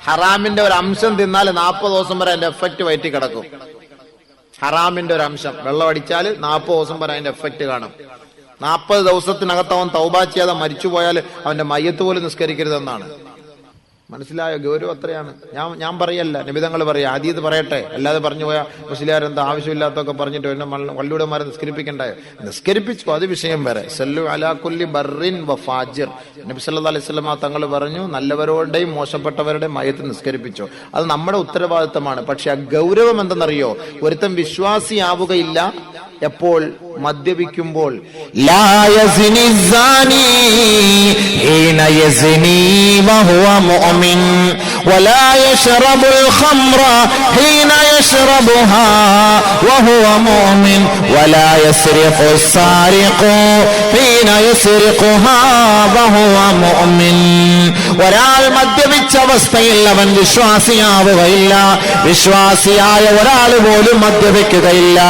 ഹറാമിന്റെ ഒരു അംശം തിന്നാൽ 40 ദിവസം വരെ അതിന്റെ എഫക്റ്റ് വയറ്റി കിടക്കും. ഹറാമിന്റെ ഒരു അംശം വെള്ളം അടിച്ചാൽ 40 ദിവസം വരെ അതിന്റെ എഫക്റ്റ് കാണും. 40 ദിവസത്തിനകത്ത് അവൻ തൗബ ചെയ്യാതെ മരിച്ചുപോയാൽ അവന്റെ മയ്യത്ത് പോലും നിസ്കരിക്കരുതെന്നാണ്. മനസ്സിലായോ? ഗൗരവം അത്രയാണ്. ഞാൻ പറയല്ല, നബിതങ്ങൾ പറയാ, ഹദീസ് പറയട്ടെ. അല്ലാതെ പറഞ്ഞു പോയാൽ മുസ്ലിയാരെന്താ ആവശ്യമില്ലാത്തൊക്കെ പറഞ്ഞിട്ട് എന്നെ വള്ളിയുടെമാരെ നിസ്കരിപ്പിക്കണ്ടായോ? നിസ്കരിപ്പിച്ചു, അത് വിഷയം വേറെ. സല്ലു അലാ കുല്ലി ബർറിൻ വ ഫാജിർ. നബി സല്ലല്ലാഹു അലൈഹി വസല്ലം തങ്ങൾ പറഞ്ഞു, നല്ലവരുടെയും മോശപ്പെട്ടവരുടെയും മയ്യത്ത് നിസ്കരിപ്പിച്ചു. അത് നമ്മുടെ ഉത്തരവാദിത്തമാണ്. പക്ഷെ ആ ഗൗരവം എന്തെന്നറിയോ? ഒരുത്തൻ വിശ്വാസിയാവുകയില്ല എപ്പോൾ? മദ്യപിക്കുമ്പോൾ. ലാ യസ്നി സാനി ഹീന യസ്നി വഹുവ മുഅ്മിൻ വലാ യശ്റബുൽ ഖംറ ഹീന യശ്റബുഹാ വഹുവ മുഅ്മിൻ വലാ യസ്രിഖു സാരിഖു ഹീന യസ്രിഖുഹാ വഹുവ മുഅ്മിൻ. ഒരാൾ മദ്യപിച്ച അവസ്ഥയിൽ അവൻ വിശ്വാസിയാവുകയില്ല. വിശ്വാസിയായ ഒരാൾ പോലും മദ്യപിക്കുകയില്ല.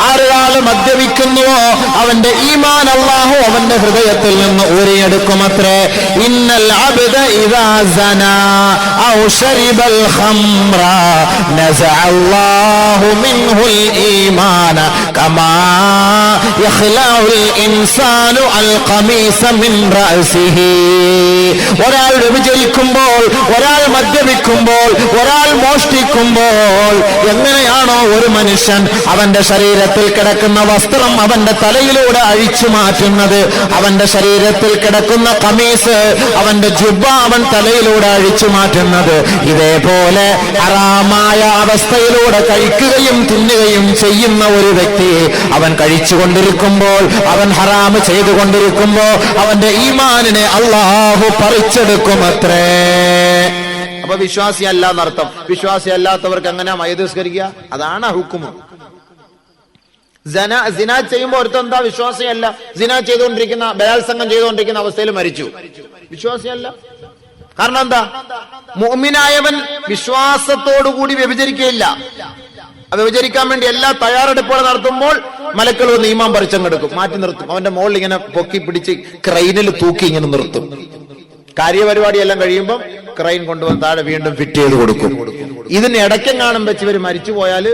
ആരൊരാൾ മദ്യപിക്കുന്നുവോ അവന്റെ ഈമാൻ അല്ലാഹു അവന്റെ ഹൃദയത്തിൽ നിന്ന് ഊരിയെടുക്കുമത്രേ. ഇന്നൽ അബ്ദ ഇദാ സനാ ഔ ശരിബൽ ഖംറ നസഅ അല്ലാഹു മിൻഹുൽ ഈമാന കമാ യഖ്ലഉൽ ഇൻസാനു അൽ ഖമീസ മിൻ റഅസിഹി. ഒരാൾ വ്യഭിചരിക്കുമ്പോൾ, ഒരാൾ മദ്യപിക്കുമ്പോൾ, ഒരാൾ മോഷ്ടിക്കുമ്പോൾ എങ്ങനെയാണോ ഒരു മനുഷ്യൻ അവന്റെ ശരീരത്തിൽ കിടക്കുന്ന വസ്ത്രം അവന്റെ തലയിലൂടെ അഴിച്ചു മാറ്റുന്നത്, അവന്റെ ശരീരത്തിൽ കിടക്കുന്ന ഖമീസ്, അവന്റെ ജുബ്ബ അവൻ തലയിലൂടെ അഴിച്ചു മാറ്റുന്നത്, ഇതേപോലെ ഹറാമായ അവസ്ഥയിലൂടെ കഴിക്കുകയും തിന്നുകയും ചെയ്യുന്ന ഒരു വ്യക്തി അവൻ കഴിച്ചുകൊണ്ടിരിക്കുമ്പോൾ, അവൻ ഹറാം ചെയ്തുകൊണ്ടിരിക്കുമ്പോൾ അവന്റെ ഈമാനിനെ അല്ലാഹു പറിച്ചെടുക്കുമത്രേ. അപ്പൊ വിശ്വാസി അല്ല എന്നർത്ഥം. വിശ്വാസി അല്ലാത്തവർക്ക് എങ്ങനെയാ മയ്യത്ത് നിസ്കരിക്കുക? അതാണ് ഹുക്കുമ്. സിന ചെയ്യുമ്പോൾ ഒരുത്തൻ എന്താ? വിശ്വാസിയല്ല. സിന ചെയ്തുകൊണ്ടിരിക്കുന്ന, ബലാത്സംഗം ചെയ്തുകൊണ്ടിരിക്കുന്ന അവസ്ഥയിൽ മരിച്ചു, വിശ്വാസിയല്ല. കാരണം എന്താ? മുഅ്മിനായവൻ വിശ്വാസത്തോടുകൂടി വ്യഭിചരിക്കുകയില്ല. വ്യഭിചരിക്കാൻ വേണ്ടി എല്ലാ തയ്യാറെടുപ്പുകളും നടത്തുമ്പോൾ മലക്കൾ വന്ന് ഈമാൻ പറിച്ചെടുക്കും, മാറ്റി നിർത്തും. അവന്റെ മുകളിൽ ഇങ്ങനെ പൊക്കി പിടിച്ച് ക്രെയിനിൽ തൂക്കി ഇങ്ങനെ നിർത്തും. കാര്യപരിപാടിയെല്ലാം കഴിയുമ്പോൾ ക്രെയിൻ കൊണ്ടുവന്ന് താഴെ വീണ്ടും ഫിറ്റ് ചെയ്ത് കൊടുക്കും. ഇതിന് ഇടയ്ക്കും കാണും വെച്ച് ഇവർ മരിച്ചു പോയാൽ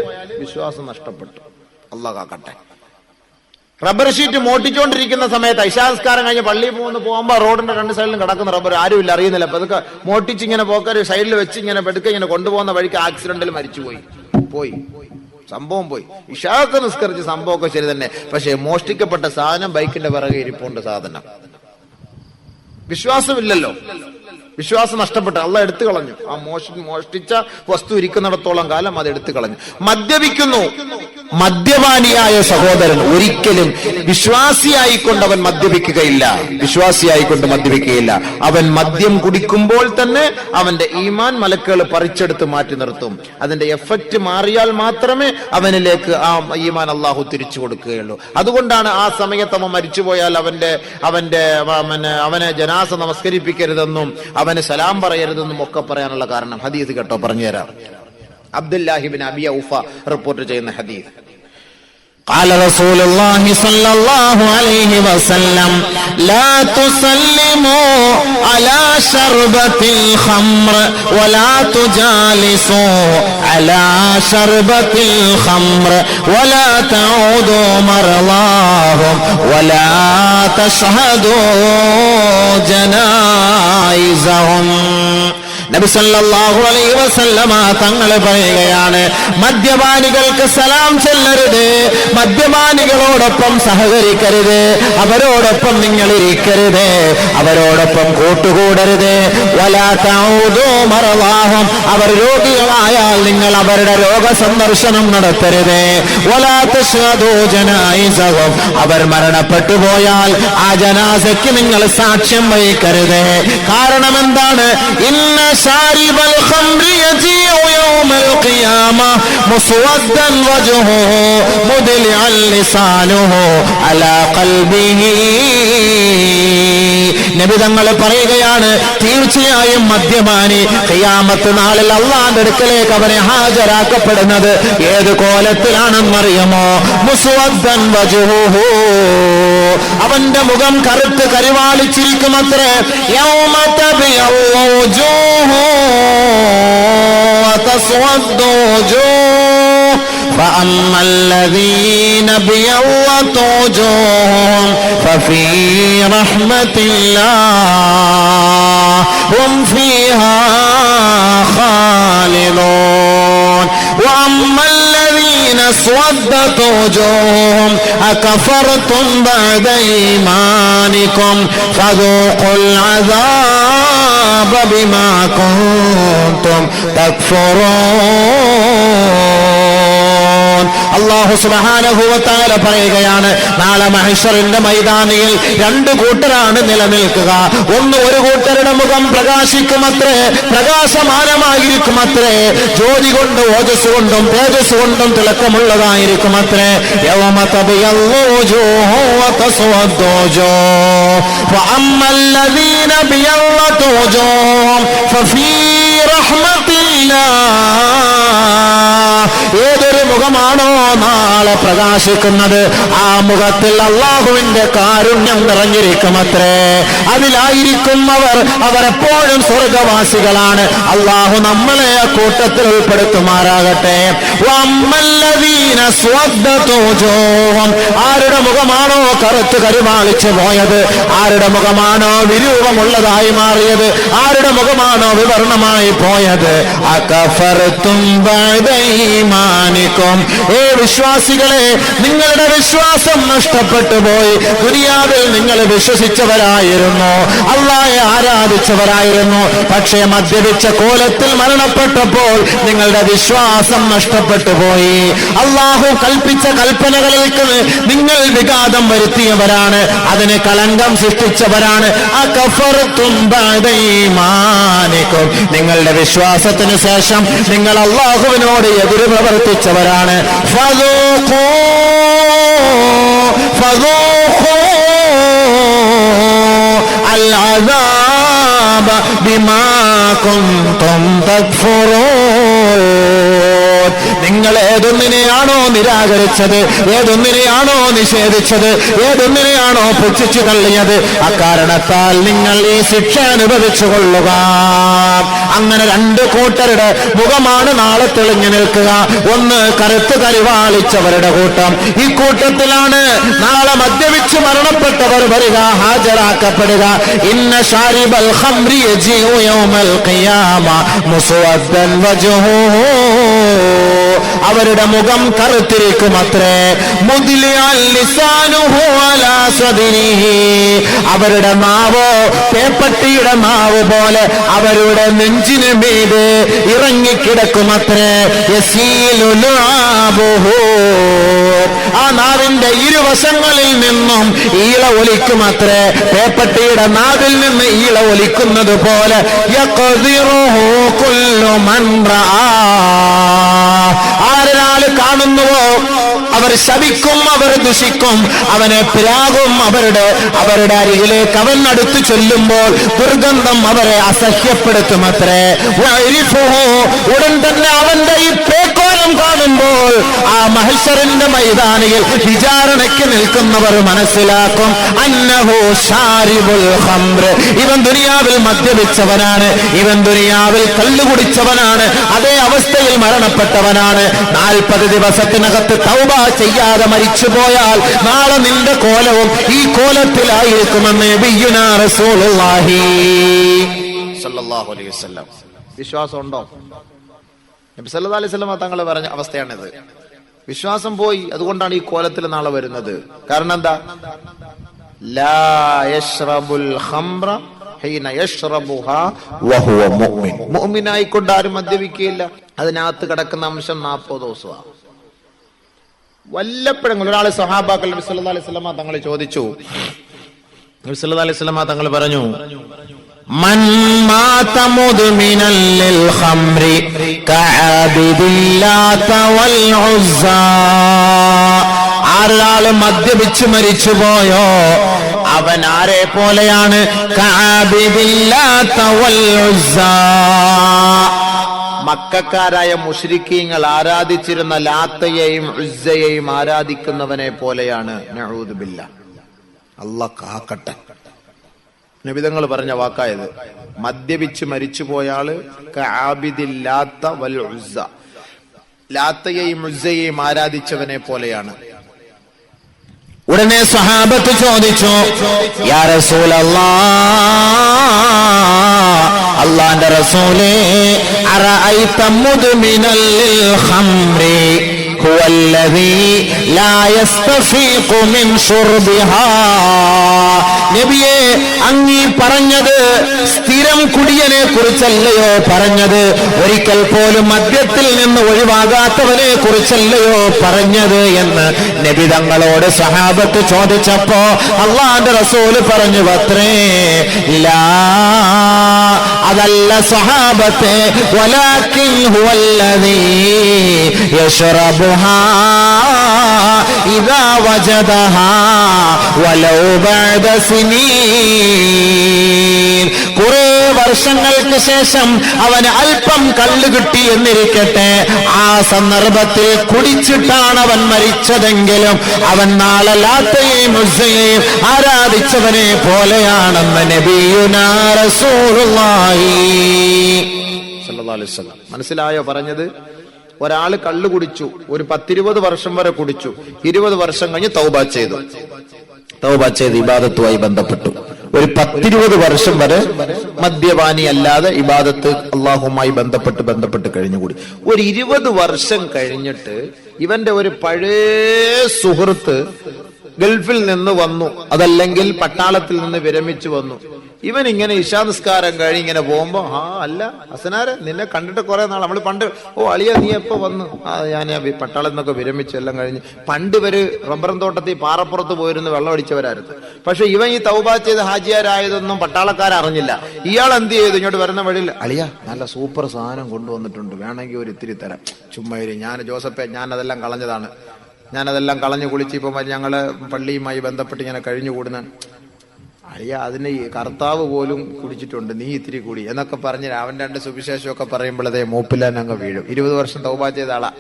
വിശ്വാസം നഷ്ടപ്പെട്ടു. അല്ലാഹു കാക്കട്ടെ. റബ്ബർ ഷീറ്റ് മോട്ടിച്ചുകൊണ്ടിരിക്കുന്ന സമയത്ത് ഇശാസ്കാരം കഴിഞ്ഞ് പള്ളിയിൽ പോകുമ്പോ റോഡിന്റെ രണ്ട് സൈഡിലും കിടക്കുന്ന റബ്ബർ ആരുമില്ല, അറിയുന്നില്ല. അപ്പൊ അതൊക്കെ മോട്ടിച്ച് ഇങ്ങനെ പോക്കാര് സൈഡിൽ വെച്ച് ഇങ്ങനെ പെടുക്ക ഇങ്ങനെ കൊണ്ടുപോകുന്ന വഴിക്ക് ആക്സിഡന്റിൽ മരിച്ചുപോയി. സംഭവം പോയി. ഇശാക്ക് നിസ്കരിച്ച സംഭവമൊക്കെ ശരി തന്നെ. പക്ഷെ മോഷ്ടിക്കപ്പെട്ട സാധനം ബൈക്കിന്റെ പിറകെ ഇരിപ്പുണ്ട്. സാധനം വിശ്വാസമില്ലല്ലോ. വിശ്വാസം നഷ്ടപ്പെട്ടു, അള്ളാഹ് എടുത്തു കളഞ്ഞു. ആ മോഷ്ടിച്ച വസ്തു ഇരിക്കുന്നിടത്തോളം കാലം അത് എടുത്തു കളഞ്ഞു. മദ്യപിക്കുന്നു. മദ്യപാനിയായ സഹോദരൻ ഒരിക്കലും വിശ്വാസിയായിക്കൊണ്ട് അവൻ മദ്യപിക്കുകയില്ല. വിശ്വാസിയായിക്കൊണ്ട് മദ്യപിക്കുകയില്ല. അവൻ മദ്യം കുടിക്കുമ്പോൾ തന്നെ അവന്റെ ഈമാൻ മലക്കുകൾ പറിച്ചെടുത്ത് മാറ്റി നിർത്തും. അതിന്റെ എഫക്റ്റ് മാറിയാൽ മാത്രമേ അവനിലേക്ക് ആ ഈമാൻ അള്ളാഹു തിരിച്ചു കൊടുക്കുകയുള്ളൂ. അതുകൊണ്ടാണ് ആ സമയത്ത് അവൻ മരിച്ചുപോയാൽ അവനെ ജനാസ നമസ്കരിപ്പിക്കരുതെന്നും അവന് സലാം പറയരുതെന്നും ഒക്കെ പറയാനുള്ള കാരണം. ഹദീസ് കേട്ടോ, പറഞ്ഞുതരാം. അബ്ദുല്ലാഹി ഇബ്നു അബി ഔഫ റിപ്പോർട്ട് ചെയ്യുന്ന ഹദീസ്. قال رسول الله صلى الله عليه وسلم لا تسلموا على شربة الخمر ولا تجالسوا على شربة الخمر ولا تعودوا مرضاهم ولا تشهدوا جنائزهم. നബി സല്ലല്ലാഹു അലൈഹി വസല്ലമ തങ്ങൾ പറയുകയാണ്, മദ്യപാനികൾക്ക് സലാം ചെല്ലരുത്, മദ്യപാനികളോടൊപ്പം സഹകരിക്കരുത്, അവരോടൊപ്പം നിങ്ങൾ ഇരിക്കരുത്, അവരോടൊപ്പം കൂട്ടുകൂടരുത്. വലാ തഊദു മർളാഹും, അവർ രോഗികളായാൽ നിങ്ങൾ അവരുടെ രോഗസന്ദർശനം നടത്തരുത്. വലാ തശ്ഹദു ജനായിസഹും, അവർ മരണപ്പെട്ടു പോയാൽ ആ ജനാസയ്ക്ക് നിങ്ങൾ സാക്ഷ്യം വഹിക്കരുത്. കാരണം എന്താണ്? ഇന്ന شارب الخمر يجيء يوم القيامة مسودا وجهه مدلعا لسانه على قلبه. നബി തങ്ങൾ പറയുകയാണ്, തീർച്ചയായും മദ്യപാനി ഖിയാമത്ത് നാളിൽ അല്ലാഹുവിന്റെ അടുക്കലേക്ക് അവനെ ഹാജരാക്കപ്പെടുന്നത് ഏത് കോലത്തിലാണെന്നറിയുമോ? മുസ്വദ്ദൻ വജ്ഹുഹു, അവന്റെ മുഖം കറുത്ത് കരിവാളിച്ചിരിക്കുമത്രേ. യൗമ തബിയു വജൂഹു وتسود وجوه فأما الذين ابيضت وجوههم ففي رحمة الله هم فيها خالدون وأما الذين اسودت وجوههم أكفرتم بعد إيمانكم فذوقوا العذاب بما كنتم تكفرون. അല്ലാഹു സുബ്ഹാനഹു വ തആല പറയുകയാണ്, നാളെ മഹ്ശറിന്റെ മൈതാനിയിൽ രണ്ട് കൂട്ടരാണ് നിലനിൽക്കുക. ഒന്ന്, ഒരു കൂട്ടരുടെ മുഖം പ്രകാശിക്കുമത്രേ, പ്രകാശമാനമായിരിക്കുമത്രേ, ജ്യോതി കൊണ്ട്, ഓജസ് കൊണ്ടും തേജസ് കൊണ്ടും തിളക്കമുള്ളതായിരിക്കുമത്രേ. യൗമ തബയല്ലു വജൂഹു വ തസ്വദ്ദു വജൂഹ് ഫഅമ്മല്ലദീന ബിയല്ലതു വജൂഹും ഫഫീ റഹ്മത്തില്ലാഹ്. ഏതൊരു മുഖമാണോ നാളെ പ്രകാശിക്കുന്നത് ആ മുഖത്തിൽ അള്ളാഹുവിന്റെ കാരുണ്യം നിറഞ്ഞിരിക്കുമത്രേ. അതിലായിരിക്കും അവരെപ്പോഴും സ്വർഗവാസികളാണ്. അള്ളാഹു നമ്മളെ ആ കൂട്ടത്തിൽ ഉൾപ്പെടുത്തുമാറാകട്ടെ. ആരുടെ മുഖമാണോ കറുത്ത് കരുമാളിച്ചു പോയത്, ആരുടെ മുഖമാണോ വിരൂപമുള്ളതായി മാറിയത്, ആരുടെ മുഖമാണോ വിവർണമായി പോയത്, അകഫർതും ബഅദ ഈമാനിക്കും. ഏ വിശ്വാസികളെ, നിങ്ങളുടെ വിശ്വാസം നഷ്ടപ്പെട്ടു പോയി. ദുനിയാവിൽ നിങ്ങൾ വിശ്വസിച്ചവരായിരുന്നു, അല്ലാഹയെ ആരാധിച്ചവരായിരുന്നു. പക്ഷേ മദ്യപിച്ച കോലത്തിൽ മരണപ്പെട്ടപ്പോൾ നിങ്ങളുടെ വിശ്വാസം നഷ്ടപ്പെട്ടു പോയി. അല്ലാഹു കൽപ്പിച്ച കൽപ്പനകളിൽ നിങ്ങൾ വിഘാതം വരുത്തിയവരാണ്, അതിന് കളങ്കം സൃഷ്ടിച്ചവരാണ്. അകഫർതും ബഅദ ഈമാനിക്കും. നിങ്ങളുടെ വിശ്വാസത്തിന് ശേഷം നിങ്ങൾ അല്ലാഹുവിനോട് എതിര് പ്രവർത്തിച്ചവരാണ്. ഫദൂഖൂ العذاب بما كنتم تكفرون. നിങ്ങൾ ഏതൊന്നിനെയാണോ നിരാകരിച്ചത്, ഏതൊന്നിനെയാണോ നിഷേധിച്ചത്, ഏതൊന്നിനെയാണോ പുച്ഛിച്ചു തള്ളിയത്, അക്കാരണത്താൽ നിങ്ങൾ ഈ ശിക്ഷ അനുഭവിച്ചു കൊള്ളുക. അങ്ങനെ രണ്ട് കൂട്ടരുടെ മുഖമാണ് നാളെ തെളിഞ്ഞു നിൽക്കുക. ഒന്ന്, കറുത്ത് കരിവാളിച്ചവരുടെ കൂട്ടം. ഈ കൂട്ടത്തിലാണ് നാളെ മദ്യപിച്ച് മരണപ്പെട്ടവർ വരിക, ഹാജരാക്കപ്പെടുക. ഇന്ന ശാരിബൽ ഖംറി യജീഉ യൗമൽ ഖിയാമ മുസ്വദ്ദൻ വജ്ഹുഹു. അവരുടെ മുഖം കറുത്തിരിക്കുമത്രേ. മുദ്ലിഅൽ ലിസാനുഹു അലാ സദ്രിഹി. അവരുടെ നാവോ പേപ്പട്ടിയുടെ നാവ് പോലെ അവരുടെ നെഞ്ചിന് മീതെ ഇറങ്ങിക്കിടക്കുമത്രേ. യസീലു ലുആബുഹു. ആ നാവിന്റെ ഇരുവശങ്ങളിൽ നിന്നും ഈള ഒലിക്കുമത്രേ. പേപ്പട്ടിയുടെ നാവിൽ നിന്ന് ഈള ഒലിക്കുന്നത് പോലെ. യഖ്ദിറുഹു കുല്ലു മൻ റആ. ആരൊരാൾ കാണുന്നുവോ അവർ ശപിക്കും, അവർ ദുഷിക്കും, അവനെ പിരാകും. അവരുടെ അരികിലേക്ക് അവൻ അടുത്ത് ചൊല്ലുമ്പോൾ ദുർഗന്ധം അവരെ അസഹ്യപ്പെടുത്തുമത്രേ. ഉടൻ തന്നെ അവന്റെ ഈ പേക്കോലം കാണുമ്പോൾ ആ മഹ്ശറിന്റെ മൈതാനിയിൽ വിചാരണയ്ക്ക് നിൽക്കുന്നവർ മനസ്സിലാക്കും, അന്നഹു ശാരിബുൽ ഖംർ. ഇവൻ ദുനിയാവിൽ മദ്യപിച്ചവനാണ്, ഇവൻ ദുനിയാവിൽ കള്ളുകുടിച്ചവനാണ്, അതേ അവസ്ഥയിൽ മരണപ്പെട്ടവനാണ്. 40 ദിവസത്തിനകത്ത് തൗബ ചെയ്യാതെ മരിച്ചുപോയാൽ നാളെ നിന്റെ കോലവും ഈ കോലത്തിലായിരിക്കുമെന്ന് നബിയുനാ റസൂലുള്ളാഹി സല്ലല്ലാഹു അലൈഹി വസല്ലം. വിശ്വാസമുണ്ടോ? നബി സല്ലല്ലാഹു അലൈഹി വസല്ലം തങ്ങൾ പറഞ്ഞ അവസ്ഥയാണിത്. വിശ്വാസം പോയി, അതുകൊണ്ടാണ് ഈ കോലത്തിൽ നാളെ വരുന്നത്. കാരണം എന്താ? ലാ യശ്റബുൽ ഖംറ ഹീന യശ്റബുഹാ വഹുവ മുഅ്മിൻ. മുഅ്മിനായിക്കൊണ്ട് ആരും മദ്യപിക്കുകയില്ല. അതിനകത്ത് കിടക്കുന്ന അംശം 40 ദിവസമാണ്. വല്ലപ്പോഴെങ്കിലും ഒരാള് സ്വഹാബാക്കൾ നബി സല്ലല്ലാഹു അലൈഹി വസല്ലം തങ്ങളെ ചോദിച്ചു. നബി സല്ലല്ലാഹു അലൈഹി വസല്ലം തങ്ങൾ പറഞ്ഞു, മൻ മാത മുദ്മിനൻ ലിൽ ഖംറി കഅബിദില്ലാത വൽ ഉസ്സാ. ആരാള് മദ്യപിച്ച് മരിച്ചുപോയോ അവൻ ആരെ പോലെയാണ്? കഅബിദില്ലാത വൽ ഉസ്സാ. മക്കക്കാരായ മുശ്രിക്കീങ്ങൾ ആരാധിച്ചിരുന്ന ലാത്തയെയും ഉസ്സയെയും ആരാധിക്കുന്നവനെ പോലെയാണ്. നഊദു ബില്ലാഹ്. അല്ലാഹ് കാക്കട്ടെ. നബിതങ്ങൾ പറഞ്ഞ വാക്കായത്. മദ്യപിച്ച് മരിച്ചുപോയ ആള് കആബിദില്ലാത്ത വൽ ഉസ്സ, ലാത്തയെയും ഉസ്സയെയും ആരാധിച്ചവനെ പോലെയാണ്. ഉടനെ സഹാബത്ത് ചോദിച്ചു, യാ റസൂലല്ലാഹ്, അല്ലാഹുവിന്റെ റസൂലേ, അറഅയ്ത മുദ്മിനൽ ഖംറി ഹുവല്ലദീ ലാ യസ്തഫീഖു മിൻ ശുർബിഹാ. നബിയെ, അങ്ങീ പറഞ്ഞത് സ്ഥിരം കുടിയനെ കുറിച്ചല്ലയോ പറഞ്ഞത്? ഒരിക്കൽ പോലും മദ്യത്തിൽ നിന്ന് ഒഴിവാകാത്തവനെ കുറിച്ചല്ലയോ പറഞ്ഞത് എന്ന് നബി തങ്ങളോട് സഹാബത്ത് ചോദിച്ചപ്പോ അല്ലാഹുവിന്റെ റസൂല് പറഞ്ഞു, അത്രേ, ലാ, അതല്ല സഹാബത്തെ, വലാകിൻ ഹുവല്ലദീ യശ്റബുഹാ ഇദാ വജദഹാ വലൗ ബഅദ സിനീൻ. കുറെ വർഷങ്ങൾക്ക് ശേഷം അവന് അല്പം കള്ളു കിട്ടി എന്നിരിക്കട്ടെ, ആ സന്ദർഭത്തിൽ കുടിച്ചിട്ടാണ് അവൻ മരിച്ചതെങ്കിലും അവൻ നാളെ ലാത്തയെയും ഉസ്സയെയും ആരാധിച്ചവനെ പോലെയാണെന്ന് നബിയുനാ റസൂലുള്ളാഹി സല്ലല്ലാഹു അലൈഹി വസല്ലം. മനസ്സിലായോ പറഞ്ഞത്? ഒരാള് കള്ളു കുടിച്ചു, ഒരു 10-20 വർഷം വരെ കുടിച്ചു, 20 വർഷം കഴിഞ്ഞ് തൗബ ചെയ്തു. തൗബ ചെയ്ത് ഇബാദത്തുമായി ബന്ധപ്പെട്ടു. ഒരു 10-20 വർഷം വരെ മദ്യപാനി അല്ലാതെ ഇബാദത്ത് അള്ളാഹുമായി ബന്ധപ്പെട്ട് കഴിഞ്ഞുകൂടി. ഒരു 20 വർഷം കഴിഞ്ഞിട്ട് ഇവന്റെ ഒരു പഴയ സുഹൃത്ത് ഗൾഫിൽ നിന്ന് വന്നു, അതല്ലെങ്കിൽ പട്ടാളത്തിൽ നിന്ന് വിരമിച്ചു വന്നു. ഇവൻ ഇങ്ങനെ ഇശാ നിസ്കാരം കഴിഞ്ഞ് ഇങ്ങനെ പോകുമ്പോ, അല്ല ഹസനാരെ, നിന്നെ കണ്ടിട്ട് കുറെ നാൾ, നമ്മള് പണ്ട്, അളിയ നീ എപ്പോ വന്നു? ഞാൻ പട്ടാളത്തിൽ നിന്നൊക്കെ വിരമിച്ചു എല്ലാം കഴിഞ്ഞ്. പണ്ട് ഇവര് റബ്ബറും തോട്ടത്തിൽ പാറപ്പുറത്ത് പോയിരുന്ന് വെള്ളം അടിച്ചവരായിരുന്നു. പക്ഷെ ഇവൻ ഈ തൗബ ചെയ്ത് ഹാജിയാരായതൊന്നും പട്ടാളക്കാരറിഞ്ഞില്ല. ഇയാൾ എന്ത് ചെയ്തു? ഇങ്ങോട്ട് വരുന്ന വഴിയിൽ, അളിയ നല്ല സൂപ്പർ സാധനം കൊണ്ടുവന്നിട്ടുണ്ട്, വേണമെങ്കിൽ ഒരു ഇത്തിരി തരാം. ചുമ്മാ ഞാൻ ജോസഫെ, ഞാൻ അതെല്ലാം കളഞ്ഞതാണ്, ഞാനതെല്ലാം കളഞ്ഞു കുളിച്ച് ഇപ്പം ഞങ്ങള് പള്ളിയുമായി ബന്ധപ്പെട്ട് ഇങ്ങനെ കഴിഞ്ഞുകൂടുന്ന. അയ്യ, അതിന് കർത്താവ് പോലും കുടിച്ചിട്ടുണ്ട്, നീ ഇത്തിരി കൂടി എന്നൊക്കെ പറഞ്ഞ് അവൻ 2 സുവിശേഷമൊക്കെ പറയുമ്പോഴതേ മൂപ്പിലാൻ അങ്ങ് വീഴും. 20 വർഷം തൗബ ചെയ്ത ആളാ.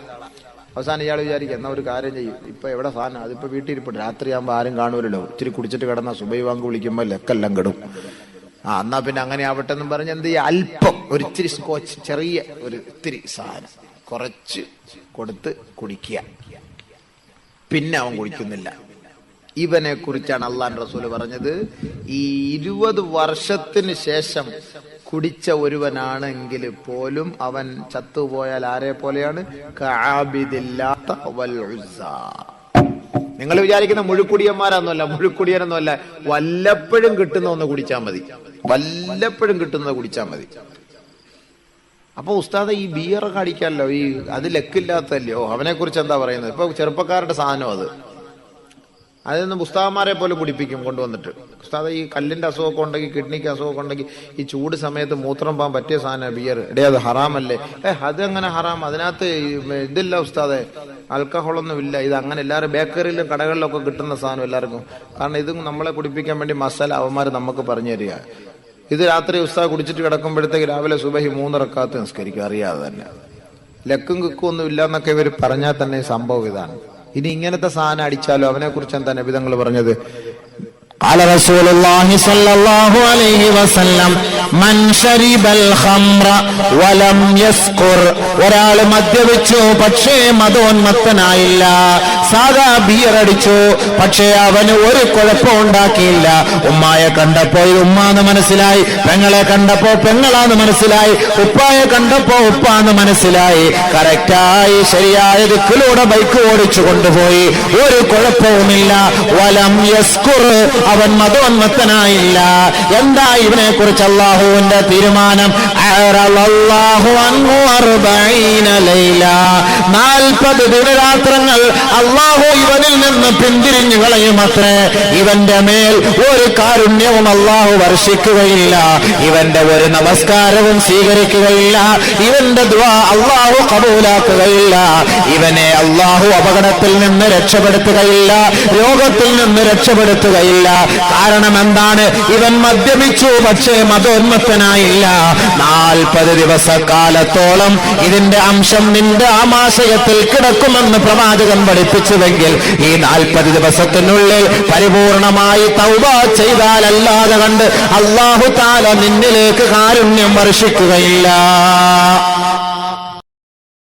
അവസാനം ഇയാൾ വിചാരിക്കും, എന്നാ ഒരു കാര്യം ചെയ്യും, ഇപ്പൊ എവിടെ സാധനം, അതിപ്പോ വീട്ടിൽ ഇരിപ്പുണ്ട്, രാത്രിയാകുമ്പോ ആരും കാണൂലല്ലോ, ഇത്തിരി കുടിച്ചിട്ട് കിടന്ന സുബൈ വാങ്ക് വിളിക്കുമ്പോ ലെക്കെല്ലാം കിടും. എന്നാ പിന്നെ അങ്ങനെ ആവട്ടെ എന്നും പറഞ്ഞ് എന്ത് ചെയ്യുക, അല്പം ഒരു ഇത്തിരി സ്കോച്ച്, ചെറിയ ഒരു ഇത്തിരി സാധനം കുറച്ച് കൊടുത്ത് കുടിക്കുക. പിന്നെ അവൻ കുടിക്കുന്നില്ല. ഇവനെ കുറിച്ചാണ് അള്ളാഹുവിന്റെ റസൂല് പറഞ്ഞത്, ഈ 20 വർഷത്തിന് ശേഷം കുടിച്ച ഒരുവനാണെങ്കിൽ പോലും അവൻ ചത്തുപോയാൽ ആരെ പോലെയാണ്? കആബിദില്ലാത്ത വൽ ഉസ്സ. നിങ്ങൾ വിചാരിക്കുന്ന മുഴുക്കുടിയന്മാരൊന്നുമല്ല, മുഴുക്കുടിയനൊന്നുമല്ല. വല്ലപ്പോഴും കിട്ടുന്ന ഒന്ന് കുടിച്ചാൽ മതി, വല്ലപ്പോഴും കിട്ടുന്നത് കുടിച്ചാൽ മതി. അപ്പൊ ഉസ്താദ്, ഈ ബിയറൊക്കെ അടിക്കാമല്ലോ, ഈ അത് ലക്കില്ലാത്തല്ലോ, അവനെ കുറിച്ച് എന്താ പറയുന്നത്? ഇപ്പൊ ചെറുപ്പക്കാരുടെ സാധനം അതിൽ ഉസ്താദന്മാരെ പോലും കുടിപ്പിക്കും കൊണ്ടുവന്നിട്ട്. ഉസ്താദ്, ഈ കല്ലിന്റെ അസുഖമൊക്കെ ഉണ്ടെങ്കിൽ, കിഡ്നിക്ക് അസുഖമൊക്കെ ഉണ്ടെങ്കിൽ, ഈ ചൂട് സമയത്ത് മൂത്രം പോകാൻ പറ്റിയ സാധനം ബിയർ. അത് ഹറാമല്ലേ? അതെങ്ങനെ ഹറാം? അതിനകത്ത് ഇതില്ല ഉസ്താദെ, ആൽക്കഹോളൊന്നും ഇല്ല. ഇത് അങ്ങനെ എല്ലാവരും ബേക്കറിയിലും കടകളിലൊക്കെ കിട്ടുന്ന സാധനം എല്ലാവർക്കും. കാരണം ഇത് നമ്മളെ കുടിപ്പിക്കാൻ വേണ്ടി മസാല അവന്മാർ നമുക്ക് പറഞ്ഞു തരിക. ഇത് രാത്രി ഉസ്താദ് കുടിച്ചിട്ട് കിടക്കുമ്പോഴത്തേക്ക് രാവിലെ സുബഹി 3 റക്അത്ത് നിസ്കരിക്കും, അറിയാതെ തന്നെ. ലക്കും കിക്കും ഒന്നും ഇല്ല എന്നൊക്കെ ഇവർ പറഞ്ഞാൽ തന്നെ സംഭവം ഇതാണ്. ഇനി ഇങ്ങനത്തെ സാധനം അടിച്ചാലോ? അവനെ കുറിച്ച് എന്താ നബി തങ്ങൾ പറഞ്ഞത്? قال رسول الله صلى الله عليه وسلم من شرب الخمر ولم يسكر. ഒരാൾ മദ്യപിച്ചു പക്ഷേ മദോന്മത്തനായില്ല. സാധാ ബിയർ അടിച്ചു പക്ഷേ അവന് ഒരു കുഴപ്പം ഉണ്ടാക്കിയില്ല. ഉമ്മായെ കണ്ടപ്പോ ഉമ്മാന്ന് മനസ്സിലായി, പെങ്ങളെ കണ്ടപ്പോ പെങ്ങളാന്ന് മനസ്സിലായി, ഉപ്പായെ കണ്ടപ്പോ ഉപ്പാന്ന് മനസ്സിലായി. കറക്റ്റായി ശരിയായ ദിക്കിലൂടെ ബൈക്ക് ഓടിച്ചു കൊണ്ടുപോയി, ഒരു കുഴപ്പവുമില്ല. വലം യസ്കുർ, അവൻ മതോന്മത്തനായില്ല. എന്താ ഇവനെ കുറിച്ച് അള്ളാഹുവിന്റെ തീരുമാനം? 40 ദിനരാത്രങ്ങൾ അള്ളാഹു ഇവനിൽ നിന്ന് പിന്തിരിഞ്ഞു കളയുമത്രേ. ഇവന്റെ മേൽ ഒരു കാരുണ്യവും അള്ളാഹു വർഷിക്കുകയില്ല, ഇവന്റെ ഒരു നമസ്കാരവും സ്വീകരിക്കുകയില്ല, ഇവന്റെ ദുആ അള്ളാഹു കബൂലാക്കുകയില്ല. ഇവനെ അള്ളാഹു അപകടത്തിൽ നിന്ന് രക്ഷപ്പെടുത്തുകയില്ല, രോഗത്തിൽ നിന്ന് രക്ഷപ്പെടുത്തുകയില്ല. കാരണം എന്താണ്? ഇവൻ മദ്യപിച്ചു പക്ഷേ മതോന്മത്തനായില്ല. 40 ദിവസക്കാലത്തോളം ഇതിന്റെ അംശം നിന്റെ ആമാശയത്തിൽ കിടക്കുമെന്ന് പ്രവാചകൻ പഠിപ്പിച്ച മരിച്ചുവെങ്കിൽ ഈ 40 ദിവസത്തിനുള്ളിൽ പരിപൂർണമായി തൗബ ചെയ്താലല്ലാതെ കണ്ട് അല്ലാഹു തആല നിന്നിലേക്ക് കാരുണ്യം വർഷിക്കുകയില്ല.